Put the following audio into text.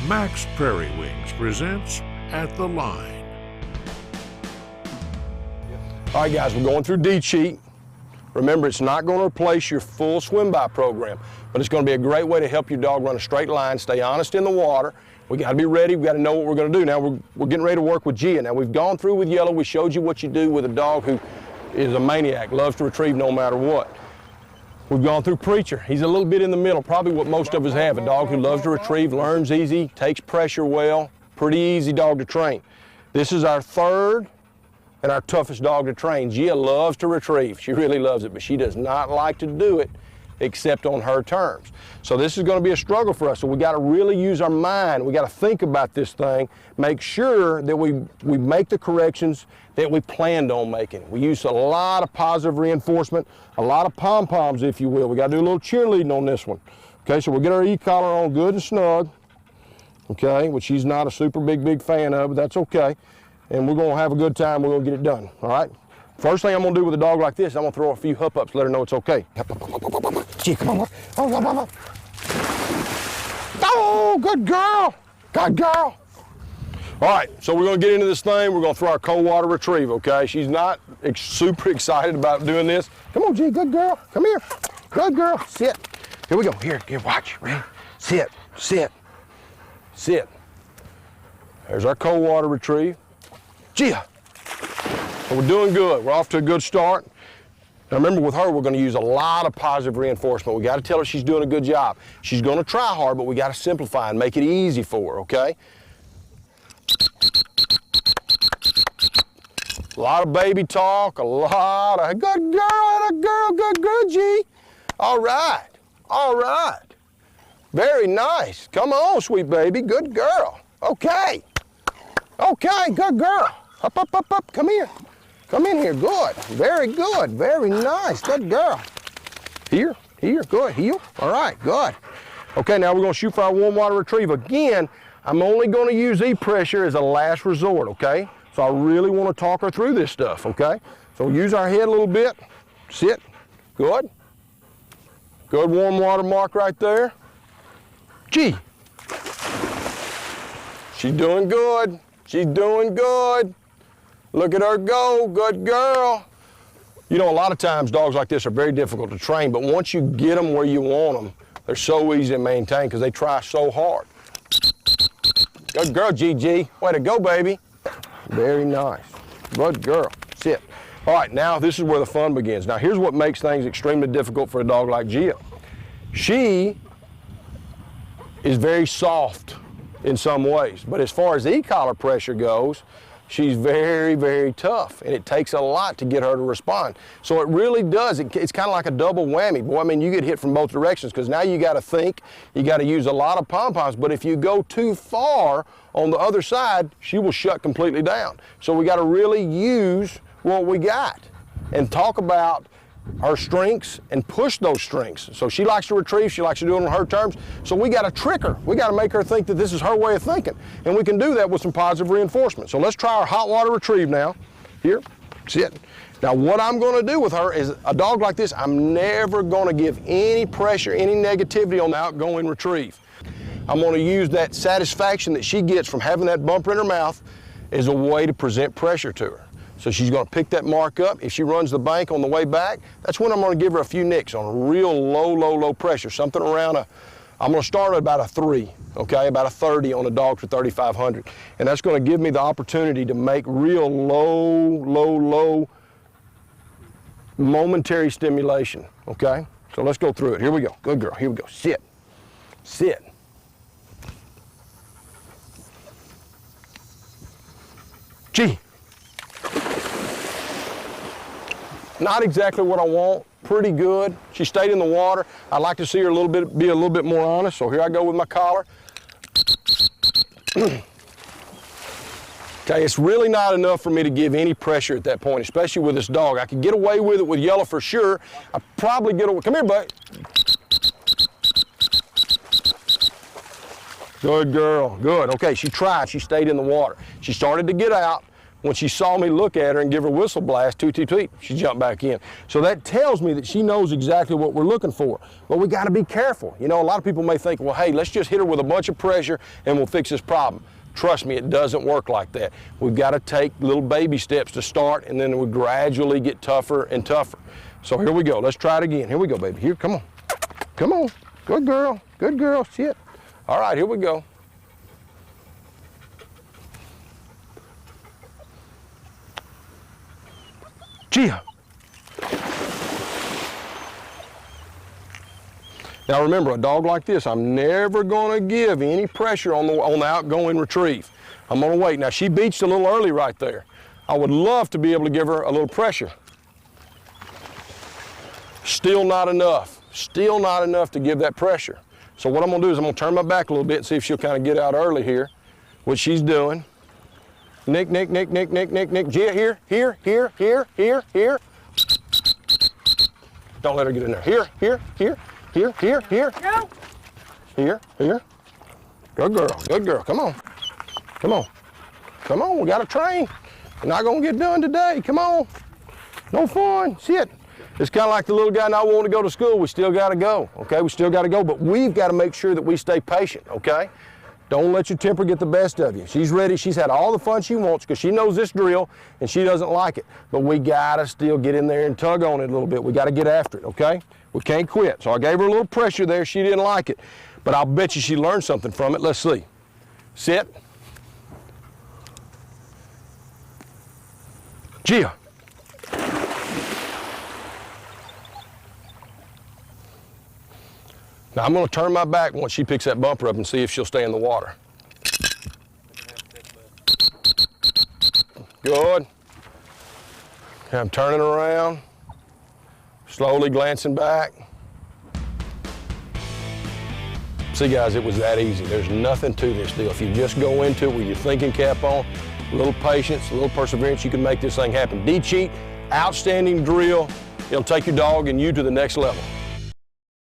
Max Prairie Wings presents At the Line. All right, guys, we're going through D-Cheat. Remember, it's not going to replace your full swim-by program, but it's going to be a great way to help your dog run a straight line, stay honest in the water. We got to be ready. We got to know what we're going to do. Now, we're getting ready to work with Gia. Now, we've gone through with Yellow. We showed you what you do with a dog who is a maniac, loves to retrieve no matter what. We've gone through Preacher. He's a little bit in the middle, probably what most of us have. A dog who loves to retrieve, learns easy, takes pressure well, pretty easy dog to train. This is our third and our toughest dog to train. Gia loves to retrieve. She really loves it, but she does not like to do it except on her terms. So this is going to be a struggle for us. So we got to really use our mind. We got to think about this thing, make sure that we make the corrections that we planned on making. We use a lot of positive reinforcement, a lot of pom-poms, if you will. We got to do a little cheerleading on this one. Okay, so we'll get our e-collar on good and snug, okay, which she's not a super big fan of, but that's okay. And we're going to have a good time. We're going to get it done, all right? First thing I'm going to do with a dog like this, I'm going to throw a few hup-ups, let her know it's okay. Gee, come on. Oh, good girl. Good girl. All right, so we're going to get into this thing. We're going to throw our cold water retrieve, okay? She's not super excited about doing this. Come on, G, good girl. Come here. Good girl. Sit. Here we go. Here, watch. Ready? Sit, sit, sit. There's our cold water retrieve. Gia. We're doing good. We're off to a good start. Now remember, with her, we're going to use a lot of positive reinforcement. We got to tell her she's doing a good job. She's going to try hard, but we got to simplify and make it easy for her, okay? A lot of baby talk, a lot of good girl, and a girl, good girl, G. All right, all right. Very nice. Come on, sweet baby, good girl. Okay, okay, good girl. Up, up, up, up, come here. Come in here, good, very nice, good girl. Here, good, heel, all right, good. Okay, now we're gonna shoot for our warm water retrieve. Again, I'm only gonna use E-pressure as a last resort, okay? So I really wanna talk her through this stuff, okay? So use our head a little bit, sit, good. Good warm water mark right there. G. She's doing good, she's doing good. Look at her go, good girl. You know, a lot of times dogs like this are very difficult to train, but once you get them where you want them, they're so easy to maintain because they try so hard. Good girl, GG. Way to go, baby. Very nice. Good girl. Sit. All right, now this is where the fun begins. Now here's what makes things extremely difficult for a dog like Gia. She is very soft in some ways, but as far as e-collar pressure goes, she's very tough, and it takes a lot to get her to respond. So it really does, it's kind of like a double whammy. Boy, I mean, you get hit from both directions because now you got to think, you got to use a lot of pom-poms, but if you go too far on the other side, she will shut completely down. So we got to really use what we got and talk about her strengths and push those strengths. So she likes to retrieve, she likes to do it on her terms, so we got to trick her. We got to make her think that this is her way of thinking, and we can do that with some positive reinforcement. So let's try our hot water retrieve now. Here, sit. Now what I'm going to do with her is, a dog like this, I'm never going to give any pressure, any negativity on the outgoing retrieve. I'm going to use that satisfaction that she gets from having that bumper in her mouth as a way to present pressure to her. So she's going to pick that mark up. If she runs the bank on the way back, that's when I'm going to give her a few nicks on a real low pressure, something around I'm going to start at about a 3, okay, about a 30 on a dog for 3,500. And that's going to give me the opportunity to make real low momentary stimulation, okay? So let's go through it. Here we go. Good girl. Here we go. Sit. Sit. G. Not exactly what I want, pretty good. She stayed in the water. I'd like to see her be a little bit more honest, so here I go with my collar. Okay, it's really not enough for me to give any pressure at that point, especially with this dog. I could get away with it with Yellow for sure. I probably get away, come here, buddy. Good girl, good. Okay, she tried, she stayed in the water. She started to get out, when she saw me look at her and give her whistle blast, toot, toot, toot, she jumped back in. So that tells me that she knows exactly what we're looking for. But we got to be careful. You know, a lot of people may think, well, hey, let's just hit her with a bunch of pressure and we'll fix this problem. Trust me, it doesn't work like that. We've got to take little baby steps to start, and then we gradually get tougher and tougher. So here we go. Let's try it again. Here we go, baby. Here, come on. Come on. Good girl. Good girl. Shit. All right, here we go. Gia. Now remember, a dog like this, I'm never going to give any pressure on the outgoing retrieve. I'm going to wait. Now she beached a little early right there. I would love to be able to give her a little pressure. Still not enough. Still not enough to give that pressure. So what I'm going to do is I'm going to turn my back a little bit and see if she'll kind of get out early here, which she's doing. Nick, Nick, Nick, Nick, Nick, Nick, Nick. Gia, here, here, here, here, here, here. Don't let her get in there. Here, here, here. Here, here, here. No. Here, here. Good girl, good girl. Come on. Come on. Come on, we got to train. We're not going to get done today. Come on. No fun. Sit. It's kind of like the little guy not wanting to go to school. We still got to go, okay? We still got to go, but we've got to make sure that we stay patient, okay? Don't let your temper get the best of you. She's ready. She's had all the fun she wants because she knows this drill and she doesn't like it. But we got to still get in there and tug on it a little bit. We got to get after it, okay? We can't quit. So I gave her a little pressure there. She didn't like it. But I'll bet you she learned something from it. Let's see. Sit. Gia. Now I'm going to turn my back once she picks that bumper up and see if she'll stay in the water. Good. Okay, I'm turning around, slowly glancing back. See guys, it was that easy. There's nothing to this deal. If you just go into it with your thinking cap on, a little patience, a little perseverance, you can make this thing happen. D-Cheat, outstanding drill. It'll take your dog and you to the next level.